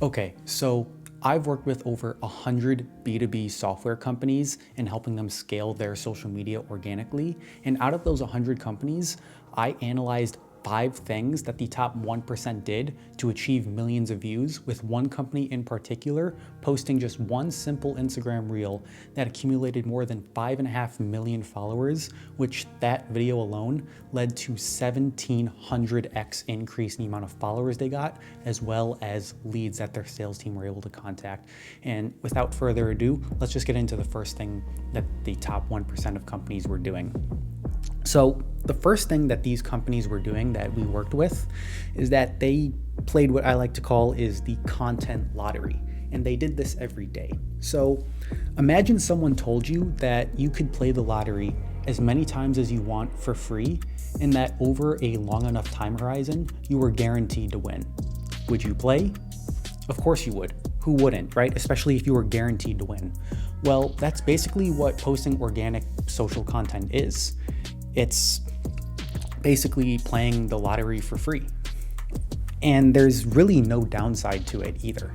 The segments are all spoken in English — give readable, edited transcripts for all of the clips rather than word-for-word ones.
Okay, so I've worked with over 100 B2B software companies and helping them scale their social media organically. And out of those 100 companies, I analyzed 5 things that the top 1% did to achieve millions of views, with one company in particular posting just one simple Instagram reel that accumulated more than 5.5 million followers, which that video alone led to 1,700x increase in the amount of followers they got, as well as leads that their sales team were able to contact. And without further ado, let's just get into the first thing that the top 1% of companies were doing. So the first thing that these companies were doing that we worked with is that they played what I like to call is the content lottery. And they did this every day. So imagine someone told you that you could play the lottery as many times as you want for free, and that over a long enough time horizon, you were guaranteed to win. Would you play? Of course you would. Who wouldn't, right? Especially if you were guaranteed to win. Well, that's basically what posting organic social content is. It's basically playing the lottery for free. And there's really no downside to it either.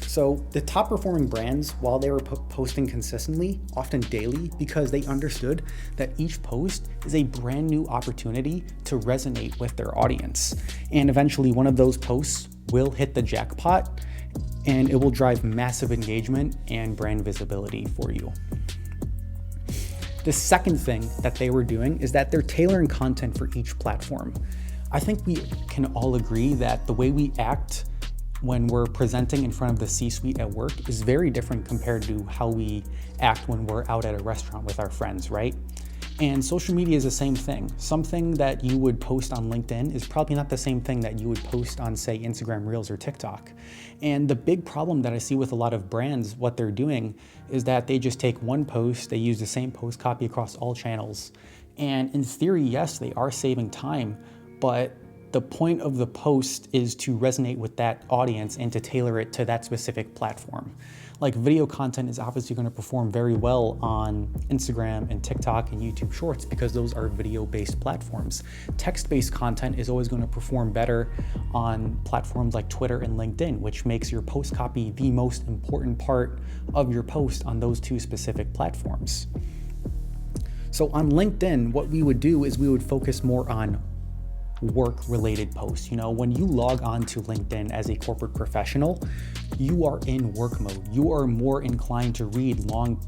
So the top performing brands, while they were posting consistently, often daily, because they understood that each post is a brand new opportunity to resonate with their audience. And eventually one of those posts will hit the jackpot, and it will drive massive engagement and brand visibility for you. The second thing that they were doing is that they're tailoring content for each platform. I think we can all agree that the way we act when we're presenting in front of the C-suite at work is very different compared to how we act when we're out at a restaurant with our friends, right? And social media is the same thing. Something that you would post on LinkedIn is probably not the same thing that you would post on, say, Instagram Reels or TikTok. And the big problem that I see with a lot of brands, what they're doing is that they just take one post, they use the same post copy across all channels. And in theory, yes, they are saving time, but the point of the post is to resonate with that audience and to tailor it to that specific platform. Like video content is obviously going to perform very well on Instagram and TikTok and YouTube Shorts because those are video-based platforms. Text-based content is always going to perform better on platforms like Twitter and LinkedIn, which makes your post copy the most important part of your post on those two specific platforms. So on LinkedIn, what we would do is we would focus more on work-related posts. You know, when you log on to LinkedIn as a corporate professional, you are in work mode. You are more inclined to read long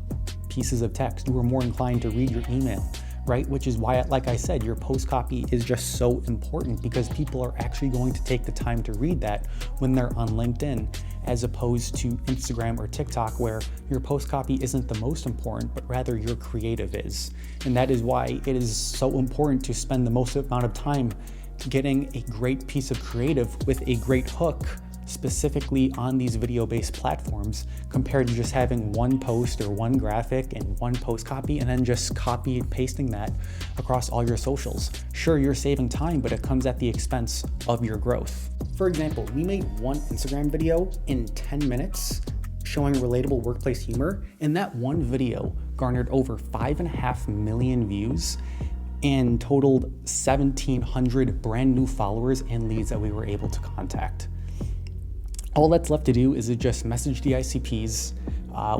pieces of text. You are more inclined to read your email, right? Which is why, like I said, your post copy is just so important because people are actually going to take the time to read that when they're on LinkedIn, as opposed to Instagram or TikTok, where your post copy isn't the most important, but rather your creative is. And that is why it is so important to spend the most amount of time getting a great piece of creative with a great hook specifically on these video-based platforms, compared to just having one post or one graphic and one post copy and then just copy and pasting that across all your socials. Sure, you're saving time, but it comes at the expense of your growth. For example, we made one Instagram video in 10 minutes showing relatable workplace humor, and that one video garnered over 5.5 million views and totaled 1,700 brand new followers and leads that we were able to contact. All that's left to do is to just message the ICPs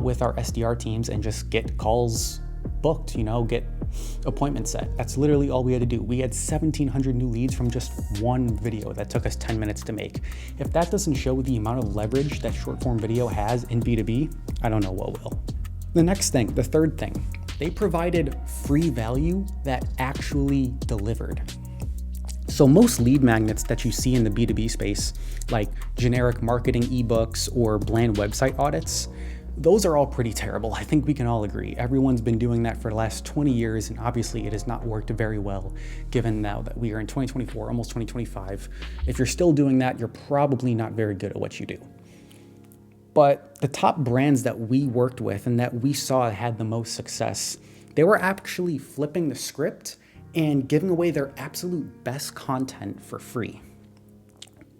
with our SDR teams and just get calls booked, get appointments set. That's literally all we had to do. We had 1,700 new leads from just one video that took us 10 minutes to make. If that doesn't show the amount of leverage that short form video has in B2B, I don't know what will. The next thing, the third thing, they provided free value that actually delivered. So most lead magnets that you see in the B2B space, like generic marketing ebooks or bland website audits, those are all pretty terrible. I think we can all agree. Everyone's been doing that for the last 20 years, and obviously it has not worked very well, given now that we are in 2024, almost 2025. If you're still doing that, you're probably not very good at what you do. But the top brands that we worked with and that we saw had the most success, they were actually flipping the script and giving away their absolute best content for free.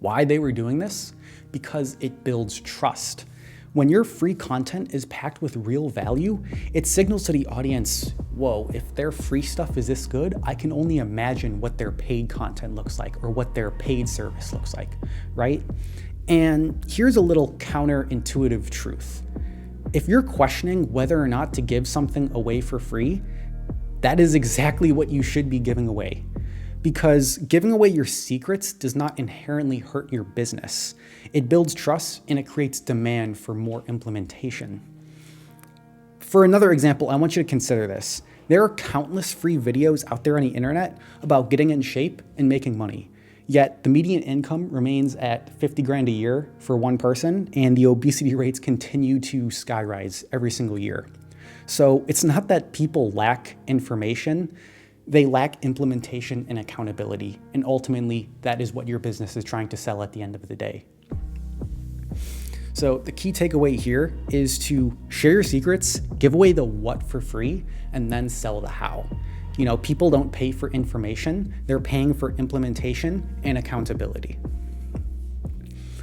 Why they were doing this? Because it builds trust. When your free content is packed with real value, it signals to the audience, whoa, if their free stuff is this good, I can only imagine what their paid content looks like or what their paid service looks like, right? And here's a little counterintuitive truth. If you're questioning whether or not to give something away for free, that is exactly what you should be giving away. Because giving away your secrets does not inherently hurt your business. It builds trust and it creates demand for more implementation. For another example, I want you to consider this. There are countless free videos out there on the internet about getting in shape and making money. Yet the median income remains at 50 grand a year for one person, and the obesity rates continue to skyrise every single year. So it's not that people lack information, they lack implementation and accountability. And ultimately, that is what your business is trying to sell at the end of the day. So the key takeaway here is to share your secrets, give away the what for free, and then sell the how. People don't pay for information, they're paying for implementation and accountability.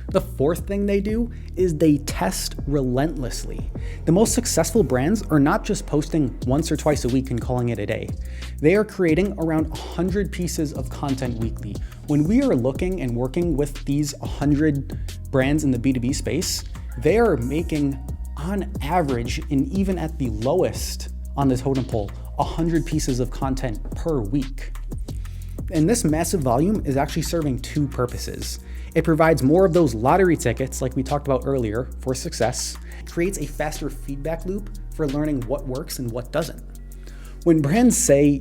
The fourth thing they do is they test relentlessly. The most successful brands are not just posting once or twice a week and calling it a day. They are creating around 100 pieces of content weekly. When we are looking and working with these 100 brands in the B2B space, they are making, on average, and even at the lowest on the totem pole, 100 pieces of content per week. And this massive volume is actually serving two purposes. It provides more of those lottery tickets, like we talked about earlier, for success. It creates a faster feedback loop for learning what works and what doesn't. When brands say,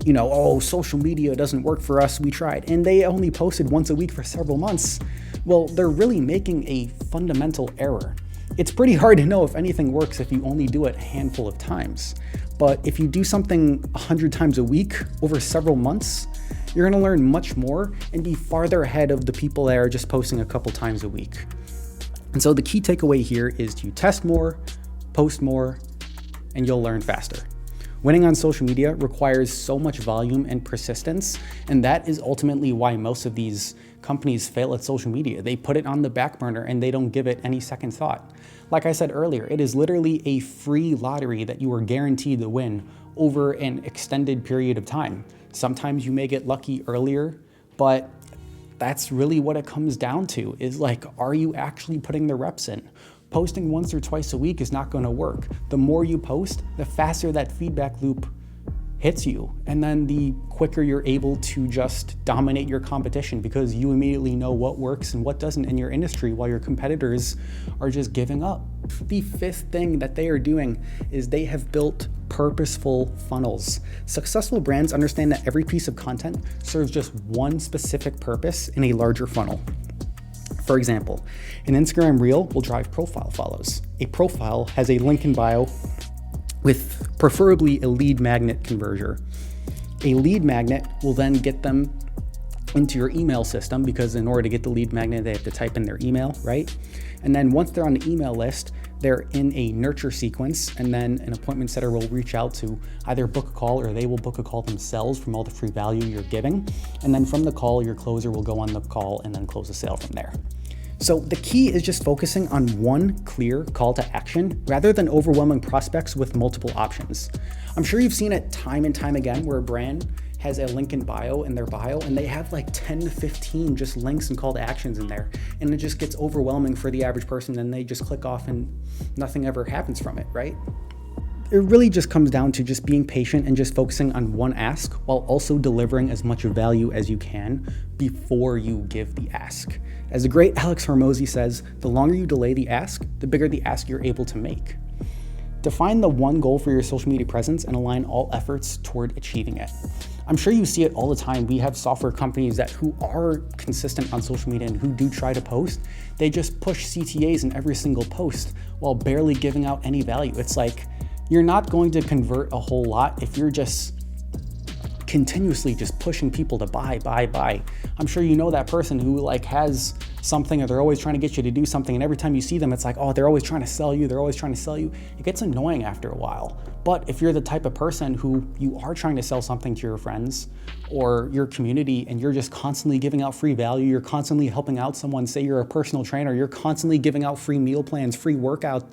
social media doesn't work for us, we tried, and they only posted once a week for several months, well, they're really making a fundamental error. It's pretty hard to know if anything works if you only do it a handful of times. But if you do something 100 times a week over several months, you're gonna learn much more and be farther ahead of the people that are just posting a couple times a week. And so the key takeaway here is to test more, post more, and you'll learn faster. Winning on social media requires so much volume and persistence, and that is ultimately why most of these companies fail at social media. They put it on the back burner and they don't give it any second thought. Like I said earlier, it is literally a free lottery that you are guaranteed to win over an extended period of time. Sometimes you may get lucky earlier, but that's really what it comes down to, is like, are you actually putting the reps in? Posting once or twice a week is not going to work. The more you post, the faster that feedback loop hits you. And then the quicker you're able to just dominate your competition, because you immediately know what works and what doesn't in your industry while your competitors are just giving up. The fifth thing that they are doing is they have built purposeful funnels. Successful brands understand that every piece of content serves just one specific purpose in a larger funnel. For example, an Instagram reel will drive profile follows. A profile has a link in bio with preferably a lead magnet conversion. A lead magnet will then get them into your email system, because in order to get the lead magnet, they have to type in their email, right? And then once they're on the email list, they're in a nurture sequence, and then an appointment setter will reach out to either book a call, or they will book a call themselves from all the free value you're giving. And then from the call, your closer will go on the call and then close the sale from there. So the key is just focusing on one clear call to action rather than overwhelming prospects with multiple options. I'm sure you've seen it time and time again where a brand has a link in bio in their bio, and they have like 10 to 15 just links and call to actions in there. And it just gets overwhelming for the average person, and they just click off and nothing ever happens from it, right? It really just comes down to just being patient and just focusing on one ask while also delivering as much value as you can before you give the ask. As the great Alex Hormozy says, the longer you delay the ask, the bigger the ask you're able to make. Define the one goal for your social media presence and align all efforts toward achieving it. I'm sure you see it all the time. We have software companies who are consistent on social media and who do try to post. They just push CTAs in every single post while barely giving out any value. It's like, you're not going to convert a whole lot if you're just continuously just pushing people to buy. I'm sure you know that person who has something, or they're always trying to get you to do something, and every time you see them, it's like, oh, they're always trying to sell you. It gets annoying after a while. But if you're the type of person who you are trying to sell something to your friends or your community, and you're just constantly giving out free value, you're constantly helping out someone, say you're a personal trainer, you're constantly giving out free meal plans, free workout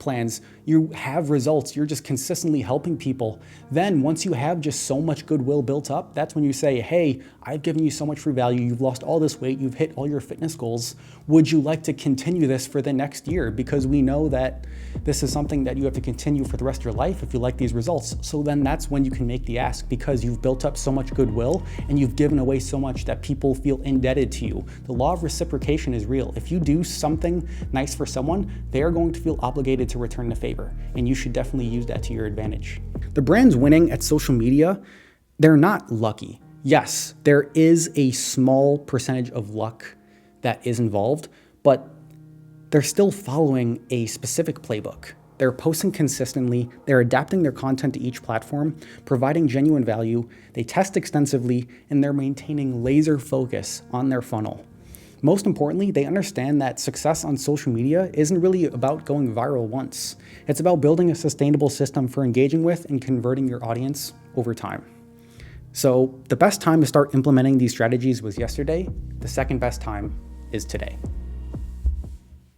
plans, you have results, you're just consistently helping people. Then once you have just so much goodwill built up, that's when you say, hey, I've given you so much free value, you've lost all this weight, you've hit all your fitness goals. Would you like to continue this for the next year? Because we know that this is something that you have to continue for the rest of your life if you like these results. So then that's when you can make the ask, because you've built up so much goodwill and you've given away so much that people feel indebted to you. The law of reciprocation is real. If you do something nice for someone, they are going to feel obligated to return the favor, and you should definitely use that to your advantage. The brands winning at social media, they're not lucky. Yes, there is a small percentage of luck that is involved, but they're still following a specific playbook. They're posting consistently, they're adapting their content to each platform, providing genuine value, they test extensively, and they're maintaining laser focus on their funnel. Most importantly, they understand that success on social media isn't really about going viral once. It's about building a sustainable system for engaging with and converting your audience over time. So the best time to start implementing these strategies was yesterday. The second best time is today.